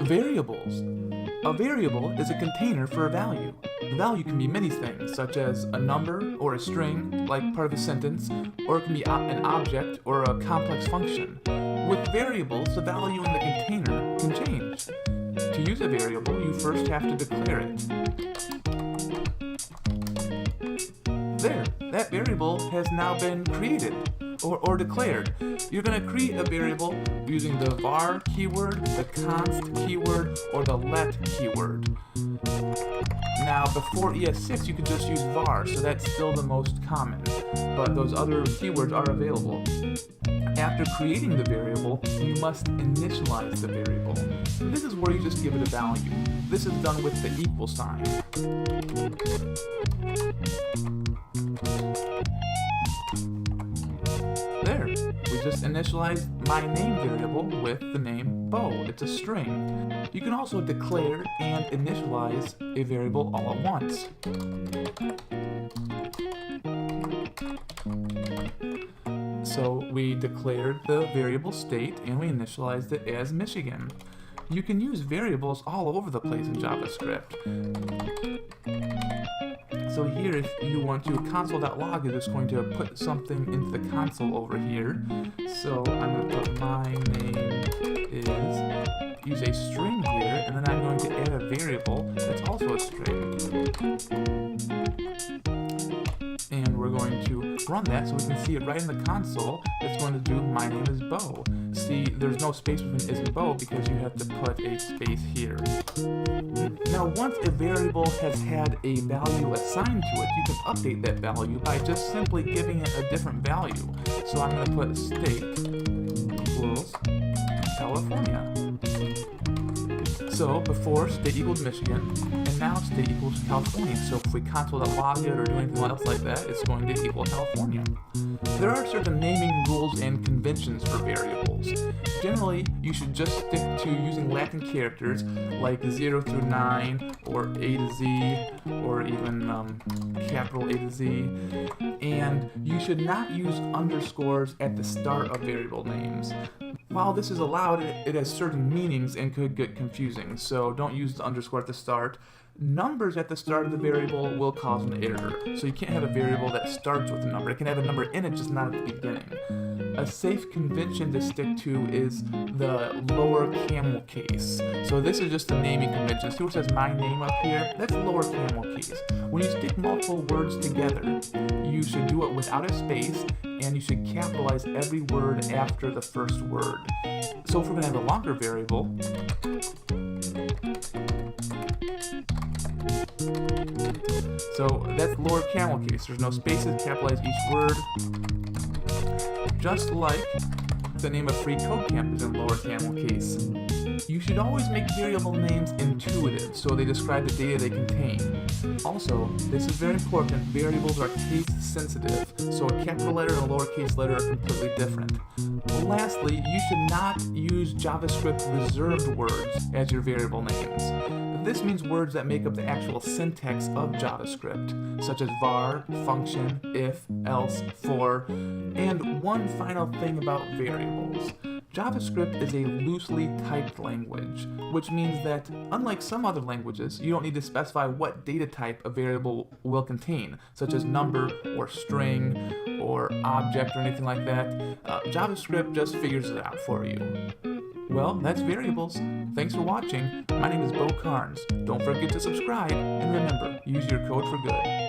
Variables. A variable is a container for a value. The value can be many things, such as a number or a string, like part of a sentence, or it can be an object or a complex function. With variables, the value in the container can change. To use a variable, you first have to declare it. There, that variable has now been created or declared. You're going to create a variable using the var keyword, the const keyword, or the let keyword. Now, before ES6, you could just use var, so that's still the most common, but those other keywords are available. After creating the variable, you must initialize the variable. This is where you just give it a value. This is done with the equal sign. There, we just initialized my name variable with the name Bo. It's a string. You can also declare and initialize a variable all at once. So we declared the variable state and we initialized it as Michigan. You can use variables all over the place in JavaScript. So here, if you want to, console.log is just going to put something into the console over here. So I'm going to put my name is, use a string here, and then I'm going to add a variable that's also a string. And we're going to run that so we can see it right in the console. It's going to do my name is Bo. See, there's no space between is and Bo because you have to put a space here. Now, once a variable has had a value assigned to it, you can update that value by just simply giving it a different value. So I'm going to put state equals California. So before, state equals Michigan, and now state equals California. So if we console.log it or do anything else like that, it's going to equal California. There are certain naming rules and conventions for variables. Generally, you should just stick to using Latin characters like 0 through 9, or A to Z, or even capital A to Z. And you should not use underscores at the start of variable names. While this is allowed, it has certain meanings and could get confusing, so don't use the underscore at the start. Numbers at the start of the variable will cause an error, so you can't have a variable that starts with a number. It can have a number in it, just not at the beginning. A safe convention to stick to is the lower camel case. So this is just the naming convention. See where it says my name up here? That's lower camel case. When you stick multiple words together, you should do it without a space, and you should capitalize every word after the first word. So if we're going to have a longer variable, so that's lower camel case. There's no spaces, capitalize each word. Just like the name of free code camp is in lower camel case. You should always make variable names intuitive, so they describe the data they contain. Also, this is very important, variables are case sensitive, so a capital letter and a lowercase letter are completely different. Lastly, you should not use JavaScript reserved words as your variable names. This means words that make up the actual syntax of JavaScript, such as var, function, if, else, for. And one final thing about variables. JavaScript is a loosely typed language, which means that, unlike some other languages, you don't need to specify what data type a variable will contain, such as number, or string, or object, or anything like that. JavaScript just figures it out for you. Well, that's variables. Thanks for watching. My name is Bo Carnes. Don't forget to subscribe, and remember, use your code for good.